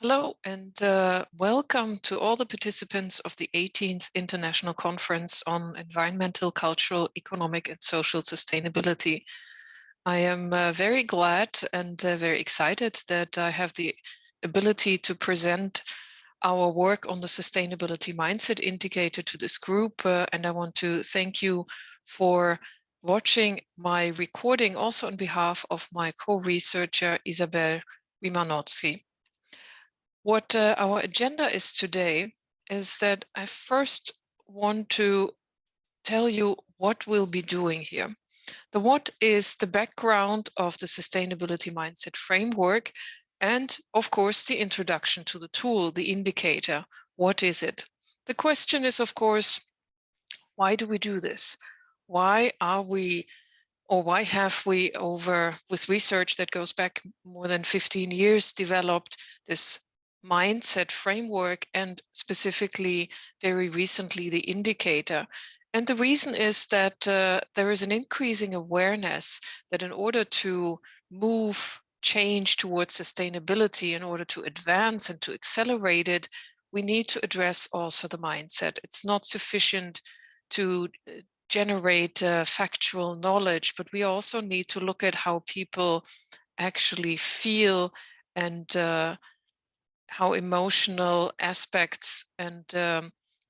Hello and welcome to all the participants of the 18th International Conference on Environmental, Cultural, Economic and Social Sustainability. I am very glad and very excited that I have the ability to present our work on the Sustainability Mindset Indicator to this group, and I want to thank you for watching my recording also on behalf of my co-researcher Isabel Wimanotsky. What our agenda is today is that I first want to tell you what we'll be doing here. The what is the background of the sustainability mindset framework, and of course, the introduction to the tool, the indicator. What is it? The question is, of course, why do we do this? Why are we, or why have we, with research that goes back more than 15 years, developed this mindset framework, and specifically very recently the indicator? And the reason is that there is an increasing awareness that in order to move change towards sustainability, in order to advance and to accelerate it, we need to address also the mindset. It's not sufficient to generate factual knowledge, but we also need to look at how people actually feel, and how emotional aspects and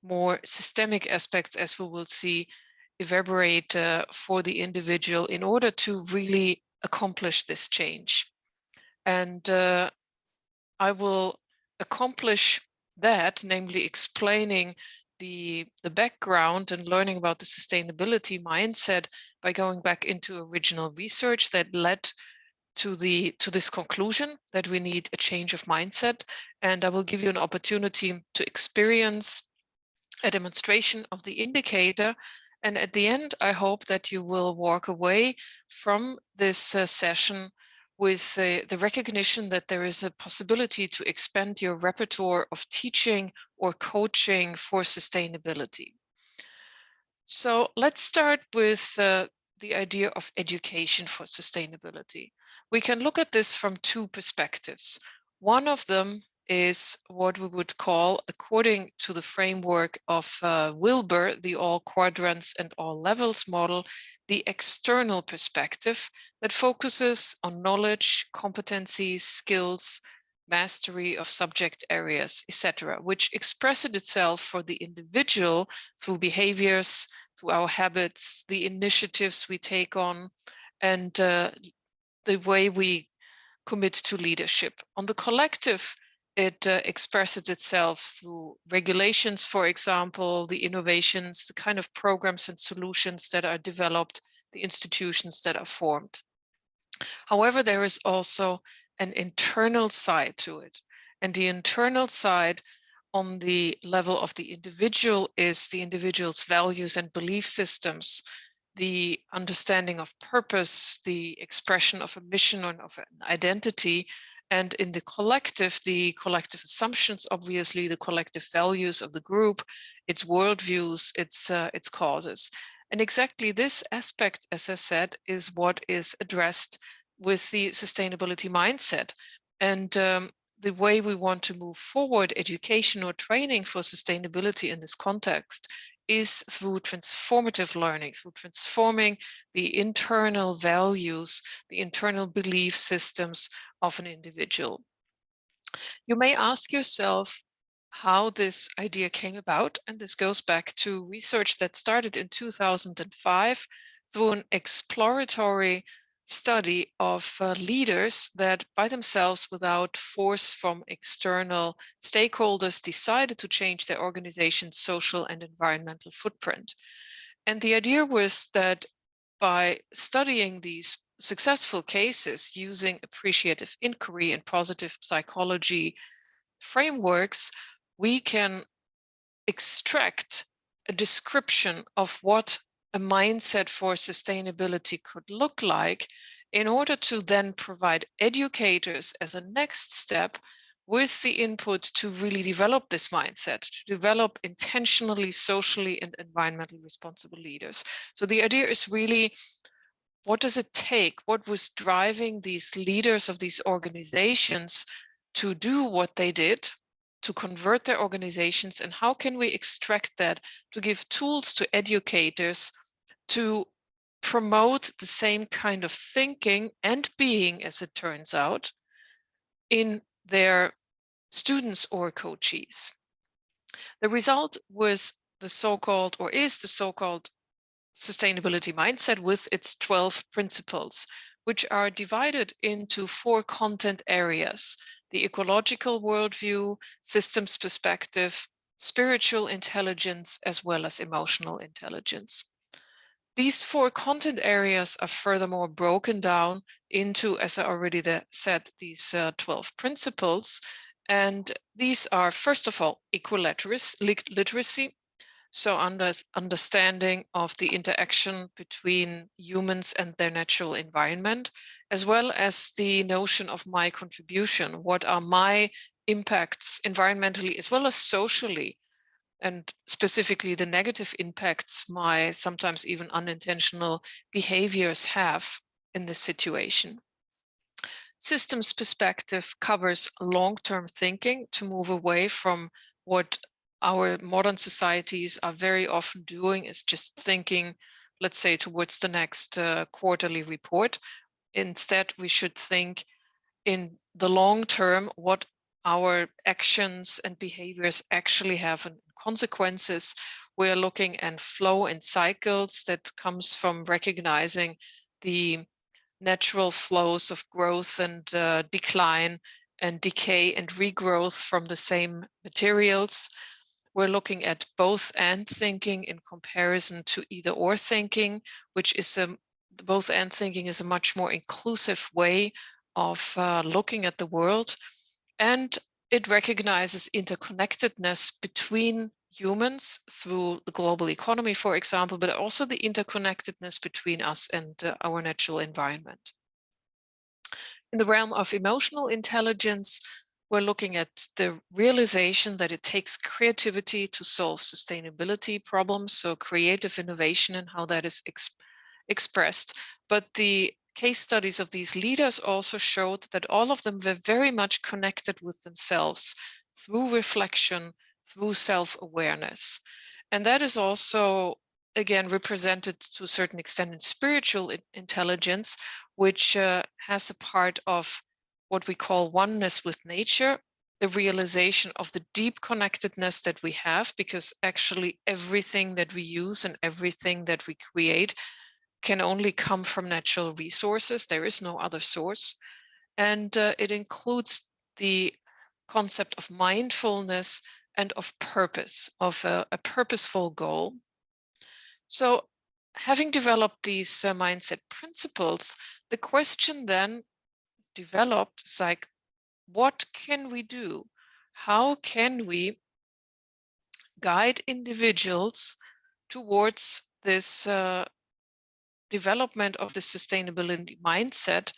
more systemic aspects, as we will see, evaporate for the individual in order to really accomplish this change. And I will accomplish that, namely explaining the background and learning about the sustainability mindset by going back into original research that led to this conclusion that we need a change of mindset. And I will give you an opportunity to experience a demonstration of the indicator. And at the end, I hope that you will walk away from this session with the recognition that there is a possibility to expand your repertoire of teaching or coaching for sustainability. So let's start with the idea of education for sustainability. We can look at this from two perspectives. One of them is what we would call, according to the framework of Wilber, the all quadrants and all levels model, the external perspective that focuses on knowledge, competencies, skills, mastery of subject areas, etc., which expresses itself for the individual through behaviors, through our habits, the initiatives we take on, and the way we commit to leadership. On the collective, it expresses itself through regulations, for example, the innovations, the kind of programs and solutions that are developed, the institutions that are formed. However, there is also an internal side to it. And the internal side on the level of the individual is the individual's values and belief systems, the understanding of purpose, the expression of a mission or of an identity, and in the collective assumptions, obviously, the collective values of the group, its worldviews, its causes. And exactly this aspect, as I said, is what is addressed with the sustainability mindset. And the way we want to move forward education or training for sustainability in this context is through transformative learning, through transforming the internal values, the internal belief systems of an individual. You may ask yourself how this idea came about, and this goes back to research that started in 2005 through an exploratory study of leaders that by themselves, without force from external stakeholders, decided to change their organization's social and environmental footprint. And the idea was that by studying these successful cases using appreciative inquiry and positive psychology frameworks, we can extract a description of what a mindset for sustainability could look like in order to then provide educators as a next step with the input to really develop this mindset, to develop intentionally, socially, and environmentally responsible leaders. So the idea is really, what does it take? What was driving these leaders of these organizations to do what they did, to convert their organizations, and how can we extract that to give tools to educators to promote the same kind of thinking and being, as it turns out, in their students or coachees. The result was the so-called, or is the so-called, sustainability mindset with its 12 principles, which are divided into 4 content areas: the ecological worldview, systems perspective, spiritual intelligence, as well as emotional intelligence. These 4 content areas are furthermore broken down into, as I already said, these 12 principles. And these are, first of all, literacy, so understanding of the interaction between humans and their natural environment, as well as the notion of my contribution. What are my impacts environmentally as well as socially, and specifically the negative impacts my sometimes even unintentional behaviors have in this situation. Systems perspective covers long-term thinking to move away from what our modern societies are very often doing, is just thinking, let's say, towards the next quarterly report. Instead, we should think in the long term what our actions and behaviors actually have and consequences. We're looking at flow and cycles that comes from recognizing the natural flows of growth and decline and decay and regrowth from the same materials. We're looking at both and thinking in comparison to either or thinking, which is both and thinking is a much more inclusive way of looking at the world. And it recognizes interconnectedness between humans through the global economy, for example, but also the interconnectedness between us and our natural environment. In the realm of emotional intelligence, we're looking at the realization that it takes creativity to solve sustainability problems, so creative innovation and how that is expressed. But the case studies of these leaders also showed that all of them were very much connected with themselves through reflection, through self-awareness. And that is also, again, represented to a certain extent in spiritual intelligence, which has a part of what we call oneness with nature, the realization of the deep connectedness that we have, because actually everything that we use and everything that we create can only come from natural resources. There is no other source. And it includes the concept of mindfulness and of purpose, of a purposeful goal. So having developed these mindset principles, the question then developed is like, what can we do? How can we guide individuals towards this development of the sustainability mindset,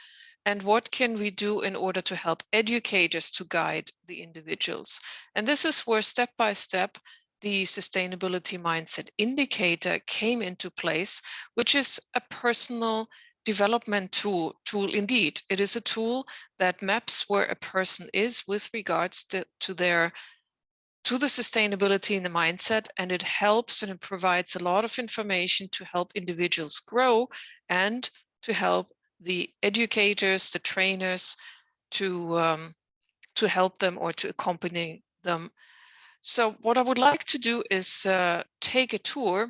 and what can we do in order to help educators to guide the individuals? And this is where step by step the sustainability mindset indicator came into place, which is a personal development tool indeed. It is a tool that maps where a person is with regards to the sustainability and the mindset, and it helps and it provides a lot of information to help individuals grow and to help the educators, the trainers, to help them or to accompany them. So what I would like to do is take a tour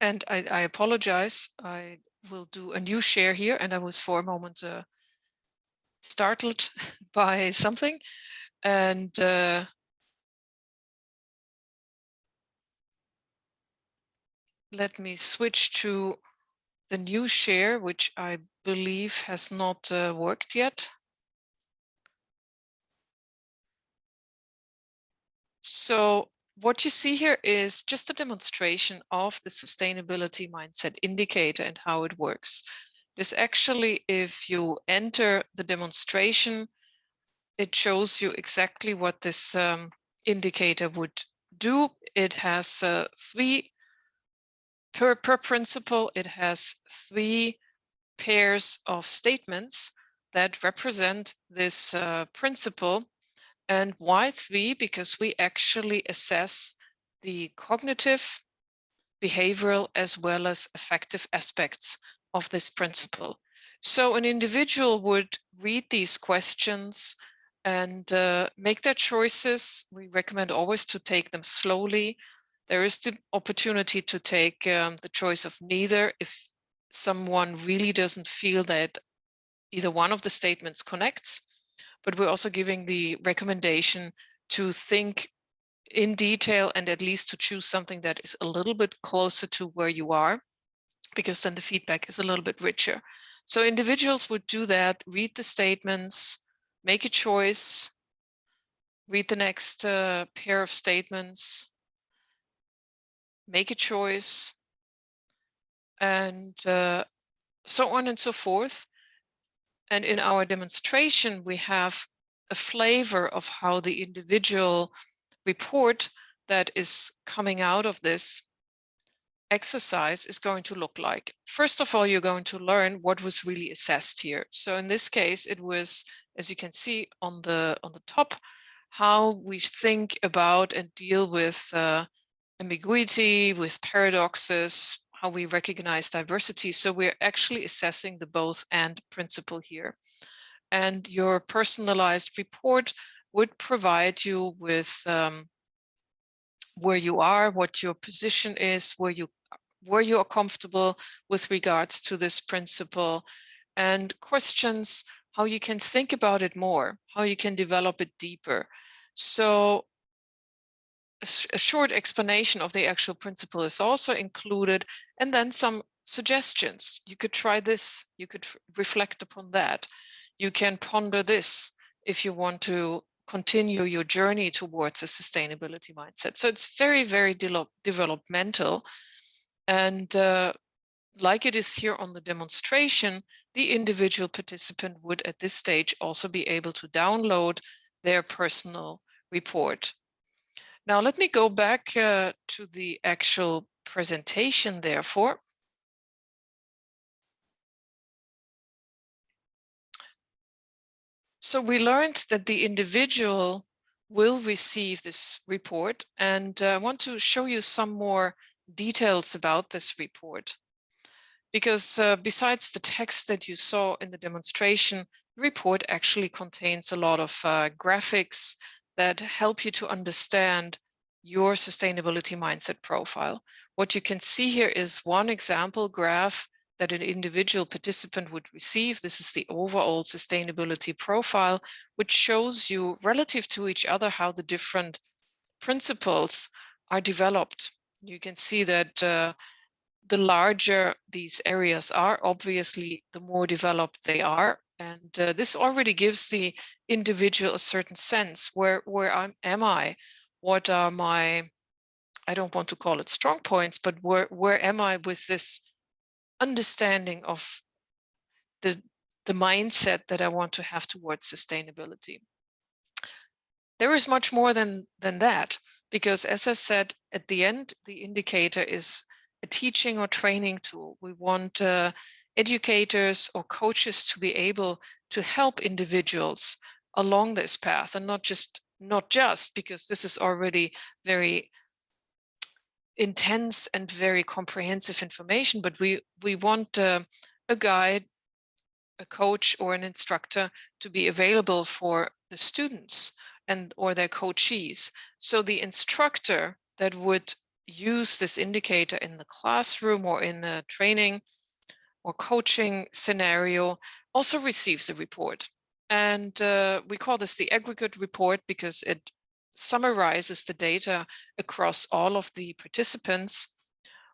and I apologize. I will do a new share here, and I was for a moment startled by something. And let me switch to the new share, which I believe has not worked yet. So what you see here is just a demonstration of the sustainability mindset indicator and how it works. This actually, if you enter the demonstration, it shows you exactly what this indicator would do, it has three per principle. It has three pairs of statements that represent this principle. And why three? Because we actually assess the cognitive, behavioral, as well as affective aspects of this principle. So an individual would read these questions and make their choices. We recommend always to take them slowly. There is the opportunity to take the choice of neither if someone really doesn't feel that either one of the statements connects, but we're also giving the recommendation to think in detail and at least to choose something that is a little bit closer to where you are, because then the feedback is a little bit richer. So individuals would do that, read the statements, make a choice, read the next pair of statements, make a choice, and so on and so forth. And in our demonstration, we have a flavor of how the individual report that is coming out of this exercise is going to look like. First of all, you're going to learn what was really assessed here. So in this case, it was, as you can see on the top, how we think about and deal with ambiguity, with paradoxes, how we recognize diversity. So we're actually assessing the both and principle here. And your personalized report would provide you with where you are, what your position is, where you are comfortable with regards to this principle, and questions how you can think about it more, how you can develop it deeper. So a short explanation of the actual principle is also included, and then some suggestions. You could try this, you could reflect upon that. You can ponder this if you want to continue your journey towards a sustainability mindset. So it's very, very developmental. And like it is here on the demonstration, the individual participant would at this stage also be able to download their personal report. Now, let me go back to the actual presentation, therefore. So we learned that the individual will receive this report, and I want to show you some more details about this report. Because besides the text that you saw in the demonstration, the report actually contains a lot of graphics that help you to understand your sustainability mindset profile. What you can see here is one example graph that an individual participant would receive. This is the overall sustainability profile, which shows you relative to each other how the different principles are developed. You can see that the larger these areas are, obviously, the more developed they are. And this already gives the individual a certain sense. Where am I? What are my, I don't want to call it strong points, but where am I with this understanding of the mindset that I want to have towards sustainability? There is much more than that, because as I said, at the end, the indicator is a teaching or training tool. We want educators or coaches to be able to help individuals along this path, and not just because this is already very intense and very comprehensive information, but we want a guide, a coach, or an instructor to be available for the students and or their coachees. So the instructor that would use this indicator in the classroom or in a training or coaching scenario also receives a report. And we call this the aggregate report because it summarizes the data across all of the participants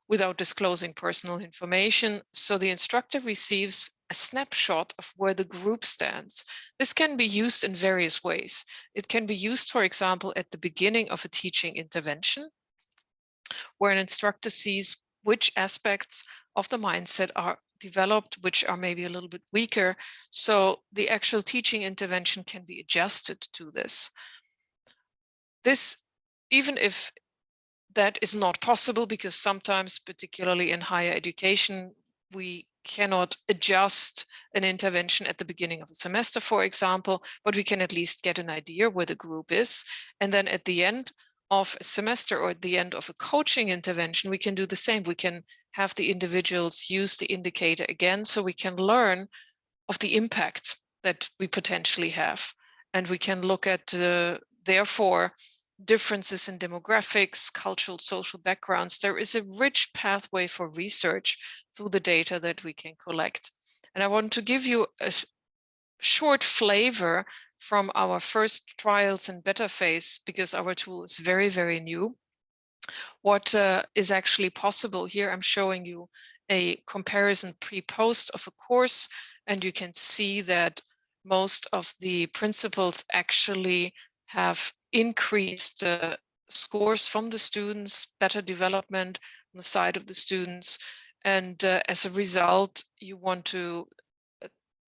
without disclosing personal information. So the instructor receives a snapshot of where the group stands. This can be used in various ways. It can be used, for example, at the beginning of a teaching intervention, where an instructor sees which aspects of the mindset are developed, which are maybe a little bit weaker. So the actual teaching intervention can be adjusted to this. This, even if that is not possible because sometimes, particularly in higher education, we cannot adjust an intervention at the beginning of a semester, for example, but we can at least get an idea where the group is. And then at the end of a semester or at the end of a coaching intervention, we can do the same. We can have the individuals use the indicator again so we can learn of the impact that we potentially have. And we can look at, therefore, differences in demographics, cultural, social backgrounds. There is a rich pathway for research through the data that we can collect. And I want to give you a short flavor from our first trials in beta phase, because our tool is very, very new. What is actually possible here, I'm showing you a comparison pre-post of a course, and you can see that most of the principals actually have increased scores from the students, better development on the side of the students. And as a result, you want to,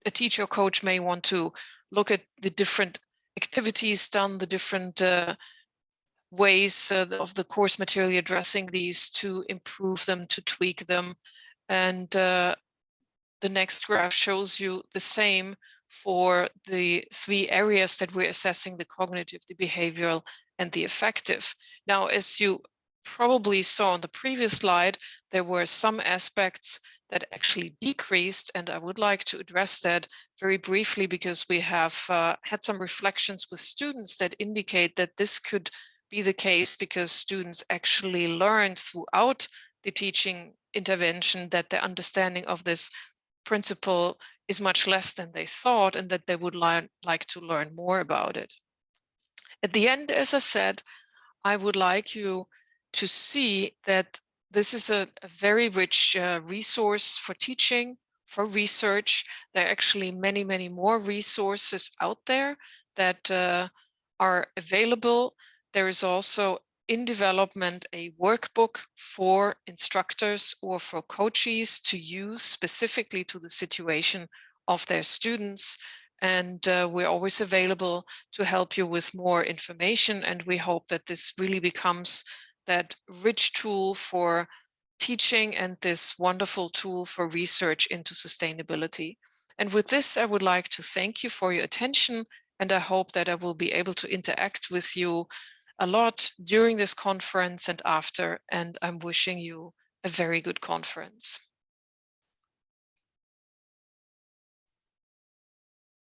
a teacher or coach may want to look at the different activities done, the different ways of the course material addressing these to improve them, to tweak them. And the next graph shows you the same for the three areas that we're assessing: the cognitive, the behavioral, and the affective. Now, as you probably saw on the previous slide, there were some aspects that actually decreased, and I would like to address that very briefly because we have had some reflections with students that indicate that this could be the case because students actually learned throughout the teaching intervention that their understanding of this principle is much less than they thought, and that they would like to learn more about it. At the end, as I said, I would like you to see that this is a very rich resource for teaching, for research. There are actually many, many more resources out there that are available. There is also in development a workbook for instructors or for coaches to use specifically to the situation of their students. And we're always available to help you with more information. And we hope that this really becomes that rich tool for teaching and this wonderful tool for research into sustainability. And with this, I would like to thank you for your attention. And I hope that I will be able to interact with you a lot during this conference and after. And I'm wishing you a very good conference.